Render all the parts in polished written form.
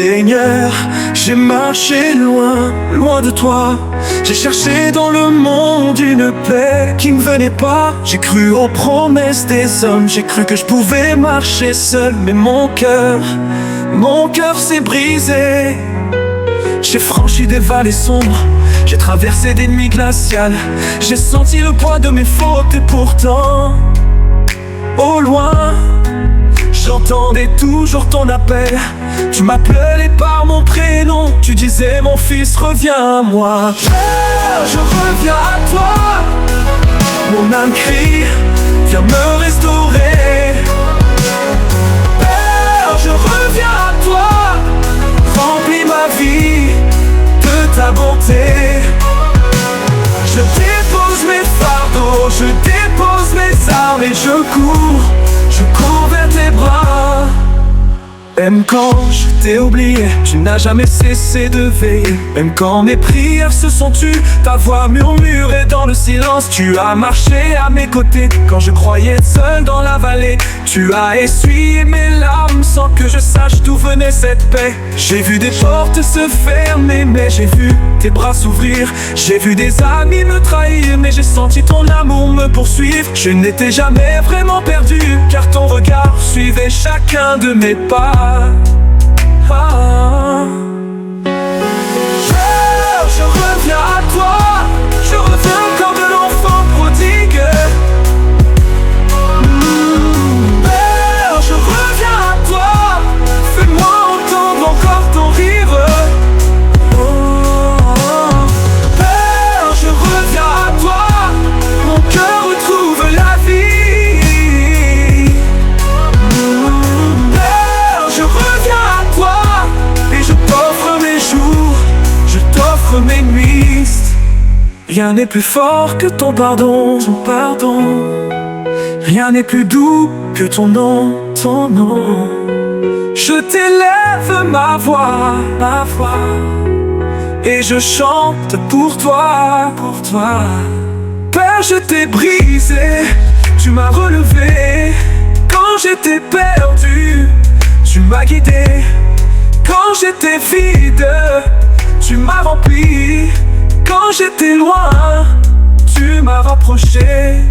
Seigneur, j'ai marché loin, loin de toi. J'ai cherché dans le monde une paix qui ne venait pas. J'ai cru aux promesses des hommes, j'ai cru que je pouvais marcher seul. Mais mon cœur s'est brisé. J'ai franchi des vallées sombres, j'ai traversé des nuits glaciales. J'ai senti le poids de mes fautes et pourtant, au loin, j'entendais toujours ton appel. Tu m'appelais par mon prénom, tu disais mon fils reviens à moi. Père, je reviens à toi. Mon âme crie, viens me restaurer. Père, je reviens à toi. Remplis ma vie de ta bonté. Je dépose mes fardeaux, je dépose mes armes et je cours vers tes bras. Même quand je t'ai oublié, tu n'as jamais cessé de veiller. Même quand mes prières se sont tues, ta voix murmurait dans le silence. Tu as marché à mes côtés quand je croyais être seul dans la vallée. Tu as essuyé mes larmes sans que je sache d'où venait cette paix. J'ai vu des portes se fermer, mais j'ai vu tes bras s'ouvrir. J'ai vu des amis me trahir, mais j'ai senti ton amour me poursuivre. Je n'étais jamais vraiment perdu, car ton regard suivait chacun de mes pas. Père, je reviens à toi. Je reviens comme l'enfant prodigue. Père, je reviens à toi. Fais-moi entendre encore ton rire. Père, je reviens à toi. Mon cœur retrouve la vie. Père, je reviens à toi. Et je t'offre mes jours, je t'offre mes nuits. Rien n'est plus fort que ton pardon, ton pardon. Rien n'est plus doux que ton nom, ton nom. Je t'élève ma voix, et je chante pour toi, pour toi. Père, je t'ai brisé, tu m'as relevé. Quand j'étais perdu, tu m'as guidé. Quand j'étais vide, tu m'as rempli. Quand j'étais loin, tu m'as rapproché.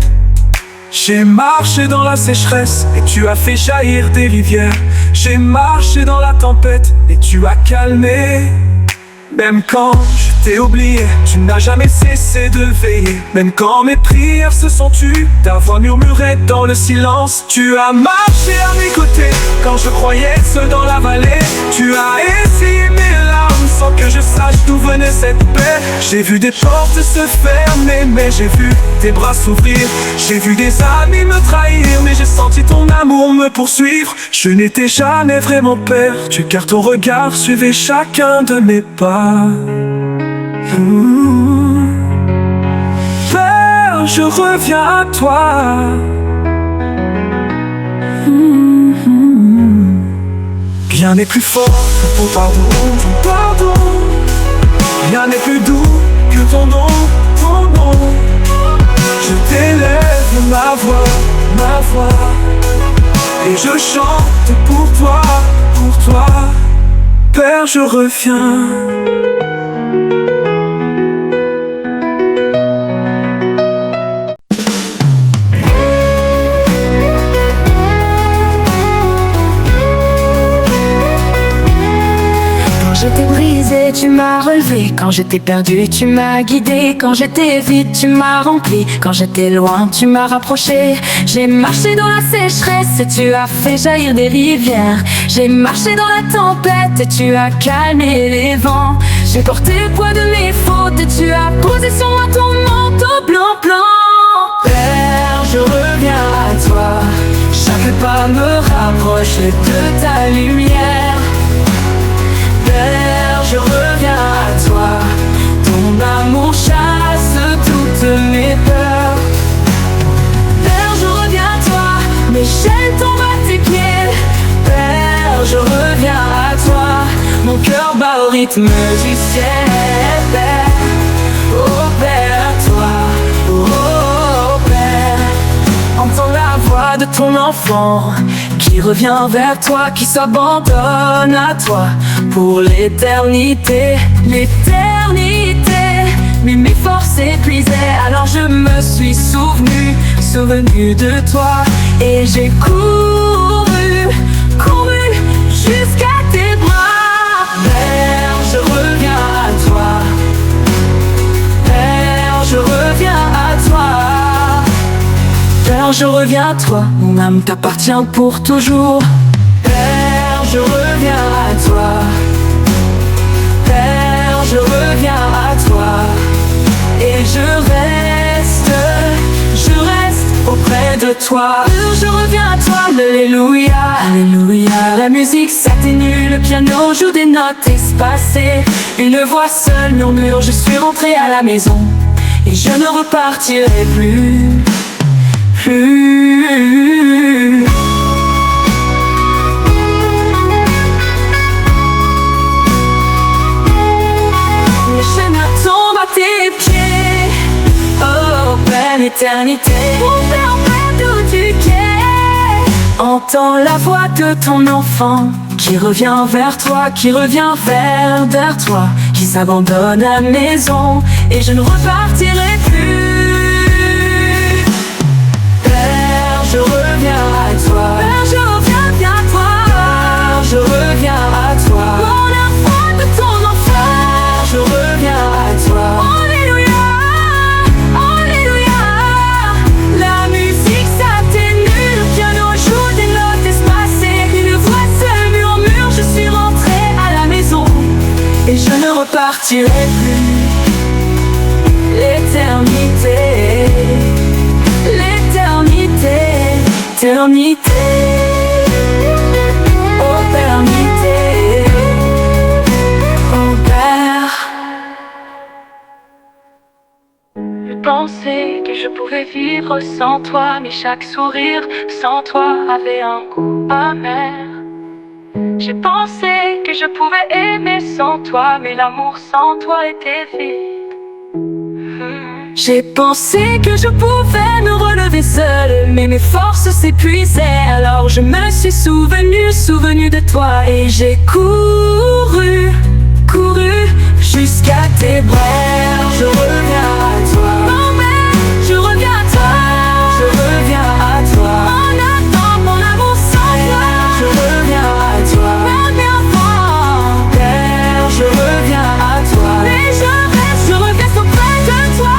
J'ai marché dans la sécheresse et tu as fait jaillir des rivières. J'ai marché dans la tempête et tu as calmé. Même quand je t'ai oublié, tu n'as jamais cessé de veiller. Même quand mes prières se sont tues, ta voix murmurait dans le silence. Tu as marché à mes côtés quand je croyais être seul dans la vallée. Tu as essuyé mes larmes sans que je sache d'où venait cette paix. J'ai vu des portes se fermer, mais j'ai vu tes bras s'ouvrir. J'ai vu des amis me trahir, mais j'ai senti ton amour me poursuivre. Je n'étais jamais vraiment perdu, car ton regard suivait chacun de mes pas. Père, je reviens à toi. Rien n'est plus fort que ton pardon, ton pardon. Rien n'est plus doux que ton nom, ton nom. Je t'élève ma voix, et je chante pour toi, pour toi. Père, je reviens. J'étais brisé, tu m'as relevé. Quand j'étais perdu, tu m'as guidé. Quand j'étais vide, tu m'as rempli. Quand j'étais loin, tu m'as rapproché. J'ai marché dans la sécheresse et tu as fait jaillir des rivières. J'ai marché dans la tempête et tu as calmé les vents. J'ai porté le poids de mes fautes et tu as posé sur moi ton manteau blanc blanc. Père, je reviens à toi. Chaque pas me rapproche de ta lumière. Père, je reviens à toi. Ton amour chasse toutes mes peurs. Père, je reviens à toi. Mes chaînes tombent à tes pieds. Père, je reviens à toi. Mon cœur bat au rythme du ciel. Père, oh Père, toi, oh Père. Entends la voix de ton enfant qui revient vers toi, qui s'abandonne à toi pour l'éternité, l'éternité. Mais mes forces s'épuisaient, alors je me suis souvenu de toi. Et j'ai couru jusqu'à tes bras. Père, je reviens à toi. Père, je reviens à toi. Père, je reviens à toi. Mon âme t'appartient pour toujours. Père, je reviens à toi. Père, je reviens à toi. Et je reste auprès de toi. Je reviens à toi, alléluia, alléluia. La musique s'atténue, le piano joue des notes espacées. Une voix seule murmure, je suis rentré à la maison. Et je ne repartirai plus. Les chaînes tombent à tes pieds. Oh, belle éternité, mon Père, d'où tu es. Entends la voix de ton enfant qui revient vers toi, qui revient vers toi, qui s'abandonne à la maison. Et je ne repartirai plus. Père, je reviens à toi. Père, je reviens à toi. Père, je reviens à toi. Mon enfant de ton enfer, je reviens à toi. Alléluia, alléluia. La musique s'atténue, le piano joue des notes espacées. Une voix seule murmure, je suis rentré à la maison. Et je ne repartirai plus. L'éternité, l'éternité, éternité, éternité, oh Père. Je pensais que je pouvais vivre sans toi, mais chaque sourire sans toi avait un goût amer. J'ai pensé que je pouvais aimer sans toi, mais l'amour sans toi était vide. J'ai pensé que je pouvais me relever seul, mais mes forces s'épuisaient. Alors je me suis souvenu de toi. Et j'ai couru jusqu'à tes bras. Je reviens à toi. Je reviens à toi. Je reviens à toi. Mon attente, mon amour sans toi. Je reviens à toi. Même enfant, Père, je reviens à toi. Mais je reste auprès de toi.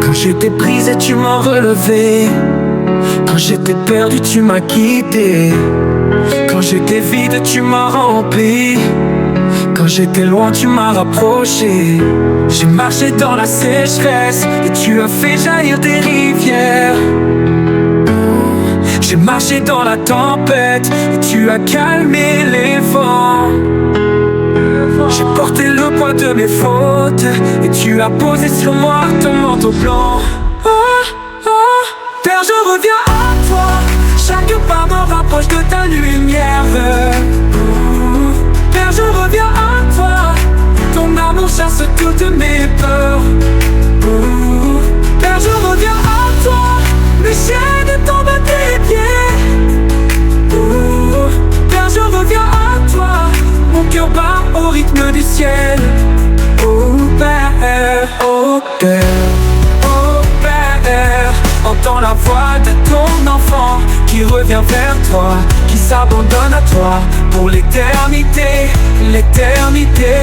Quand j'étais brisé, tu m'as relevé. Quand j'étais perdu, tu m'as guidé. Quand j'étais vide, tu m'as rempli. Quand j'étais loin, tu m'as rapproché. J'ai marché dans la sécheresse et tu as fait jaillir des rivières. J'ai marché dans la tempête et tu as calmé les vents. J'ai porté le poids de mes fautes et tu as posé sur moi ton manteau blanc. Père, je reviens à toi. Chaque pas me rapproche de ta lumière. Père, je reviens à toi. Ton amour chasse toutes mes peurs. Père, je reviens à toi. Mes chaînes tombent à tes pieds. Père, je reviens à toi. Mon cœur bat au rythme du ciel. Oh Père, oh Père, oh Père. Entends la voix de ton enfant qui revient vers toi, qui s'abandonne à toi pour l'éternité, l'éternité.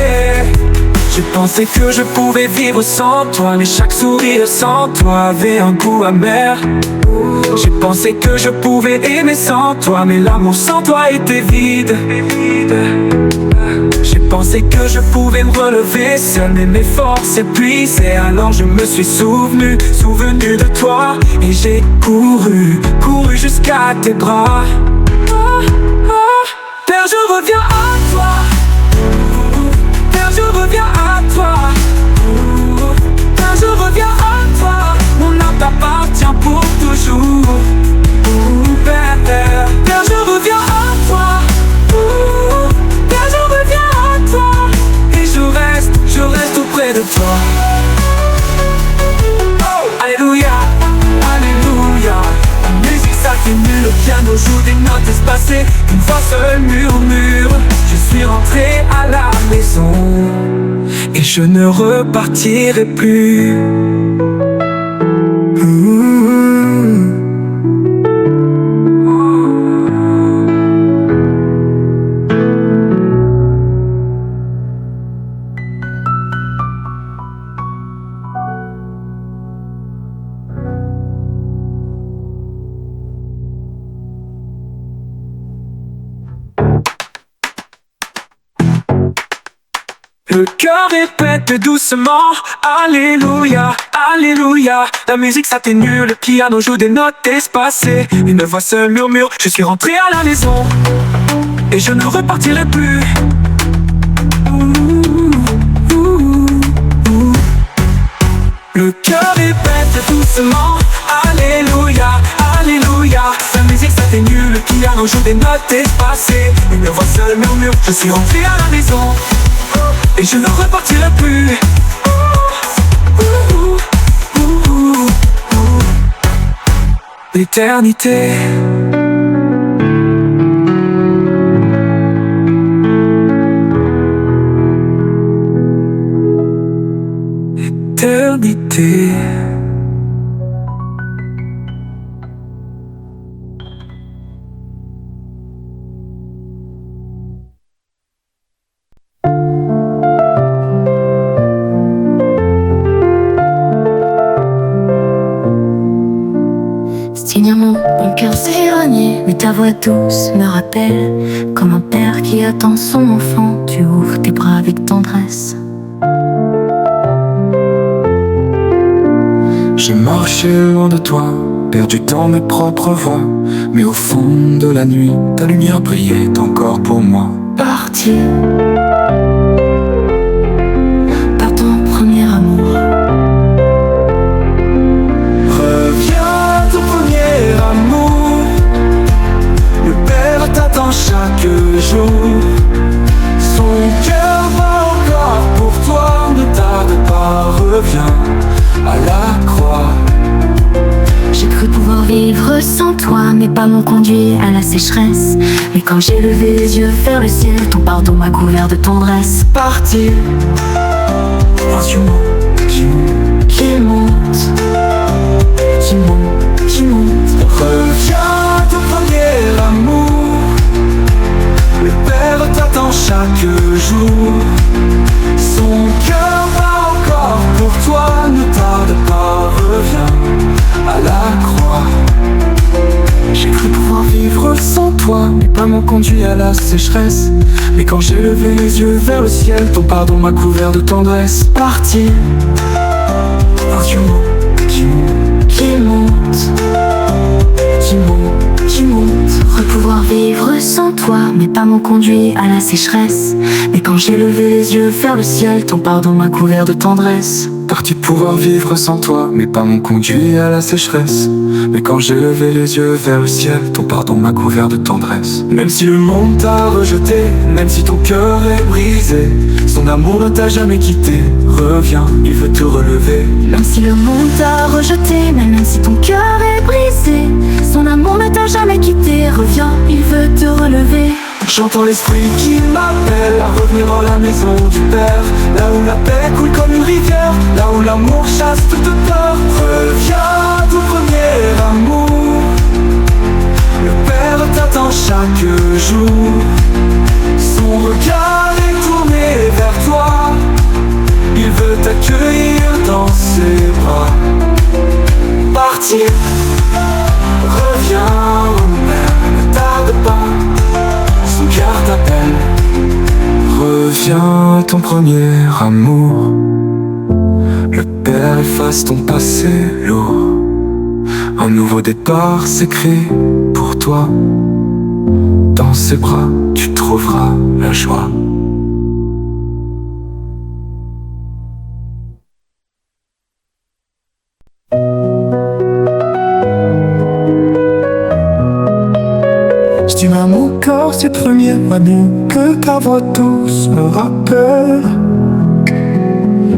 Je pensais que je pouvais vivre sans toi, mais chaque sourire sans toi avait un goût amer. J'ai pensé que je pouvais aimer sans toi, mais l'amour sans toi était vide. J'ai pensé que je pouvais me relever seul, mais mes forces s'épuisaient. Alors je me suis souvenu de toi. Et j'ai couru jusqu'à tes bras. Père, je reviens à toi. Père, je reviens à toi. Père, je reviens à toi. Mon âme t'appartient pour toujours. Père, Père, je reviens à toi. Père, je reviens à toi. Et je reste auprès de toi. je ne repartirai plus. Le cœur répète doucement, Alléluia, Alléluia. La musique s'atténue, le piano joue des notes espacées. Une voix seule murmure, je suis rentré à la maison et je ne repartirai plus. Le cœur répète doucement, Alléluia, Alléluia. La musique s'atténue, le piano joue des notes espacées. Une voix seule murmure, je suis rentré à la maison et je ne repartirai plus. L'éternité. L'éternité. Stignement, mon cœur s'est éloigné, mais ta voix douce me rappelle comme un père qui attend son enfant. Tu ouvres tes bras avec tendresse. J'ai marché loin de toi, perdu dans mes propres voies, mais au fond de la nuit, ta lumière brillait encore pour moi. Parti par ton premier amour. Reviens, ton premier amour. Le Père t'attend chaque jour. Son cœur bat encore pour toi. Ne tarde pas, reviens à la croix. J'ai cru pouvoir vivre sans toi, mes pas m'ont conduit à la sécheresse. Mais quand j'ai levé les yeux vers le ciel, ton pardon m'a couvert de tendresse. Partir dans du monde Qui monte, qui monte. Reviens, ton premier amour. Le Père t'attend chaque jour. Son cœur bat encore pour toi. Ne tarde pas, reviens à la croix. J'ai cru pouvoir vivre sans toi, mes pas m'ont conduit à la sécheresse. Mais quand j'ai levé les yeux vers le ciel, ton pardon m'a couvert de tendresse. Partir dans du monde Qui monte, qui monte. Cru pouvoir vivre sans toi, mes pas m'ont conduit à la sécheresse. Mais quand j'ai levé les yeux vers le ciel, ton pardon m'a couvert de tendresse. Parti pouvoir vivre sans toi, mes pas m'ont conduit à la sécheresse. Mais quand j'ai levé les yeux vers le ciel, ton pardon m'a couvert de tendresse. Même si le monde t'a rejeté, même si ton cœur est brisé, son amour ne t'a jamais quitté. Reviens, il veut te relever. Même si le monde t'a rejeté, même si ton cœur est brisé, son amour ne t'a jamais quitté. Reviens, il veut te relever. J'entends l'esprit qui m'appelle à revenir dans la maison du Père, là où la paix coule comme une rivière, là où l'amour chasse toute peur. Reviens, ton premier amour. Le Père t'attend chaque jour. Son regard est tourné vers toi. Il veut t'accueillir dans ses bras. Partir, reviens, mon Père, ne tarde pas. Son cœur t'appelle. Reviens, ton premier amour. Le Père efface ton passé lourd. Un nouveau départ s'écrit pour toi. Dans ses bras, tu trouveras la joie. J'estime à mon corps ces premiers amours que ta voix douce me rappelle.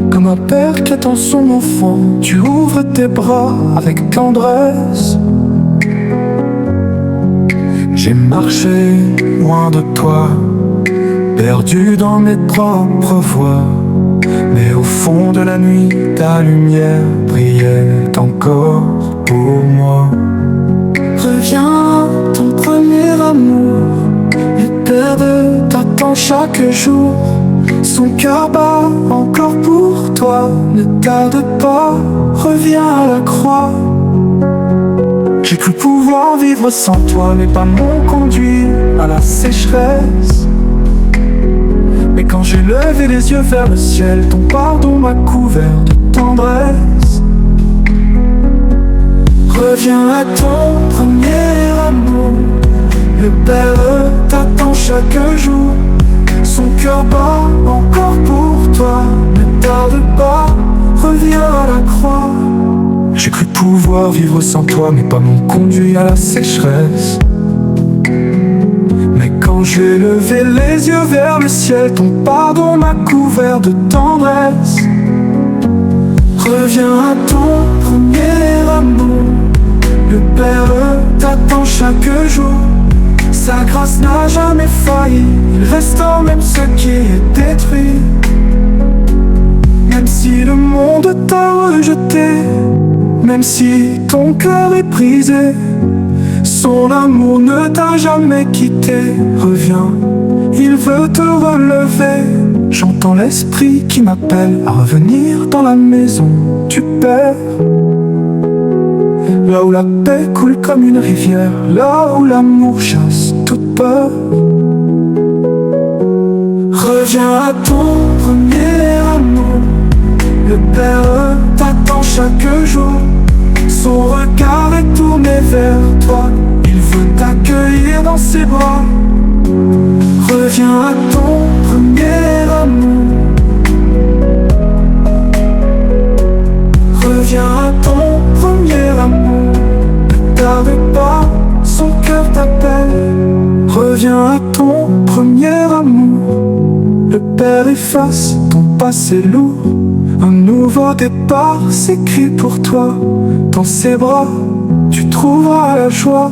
Comme un père qui attend son enfant, tu ouvres tes bras avec tendresse. J'ai marché loin de toi, perdu dans mes propres voies, Mais au fond de la nuit, ta lumière brillait encore pour moi. Reviens, ton premier amour, le père t'attend chaque jour. Son cœur bat encore pour toi, ne tarde pas, reviens à la croix. J'ai cru pouvoir vivre sans toi, mais pas m'ont conduit à la sécheresse. Mais quand j'ai levé les yeux vers le ciel, ton pardon m'a couvert de tendresse. Reviens à ton premier amour, le Père t'attend chaque jour. Son cœur bat encore pour toi, ne tarde pas, reviens à la croix. J'ai cru pouvoir vivre sans toi, mais pas m'ont conduit à la sécheresse. Mais quand j'ai levé les yeux vers le ciel, ton pardon m'a couvert de tendresse. Reviens à ton premier amour, le Père t'attend chaque jour. Sa grâce n'a jamais failli, il restaure même ce qui est détruit. Même si le monde t'a rejeté, même si ton cœur est brisé, son amour ne t'a jamais quitté. Reviens, il veut te relever. J'entends l'esprit qui m'appelle à revenir dans la maison du Père. Là où la paix coule comme une rivière, là où l'amour chasse toute peur. Reviens à ton premier amour, le Père t'attend chaque jour. Son regard est tourné vers toi, il veut t'accueillir dans ses bras. Reviens à ton premier amour, reviens à ton premier amour. Ne tarde pas, son cœur t'appelle. Reviens à ton premier amour, le Père efface ton passé lourd. Un nouveau départ s'écrit pour toi. Dans ses bras, tu trouveras la joie.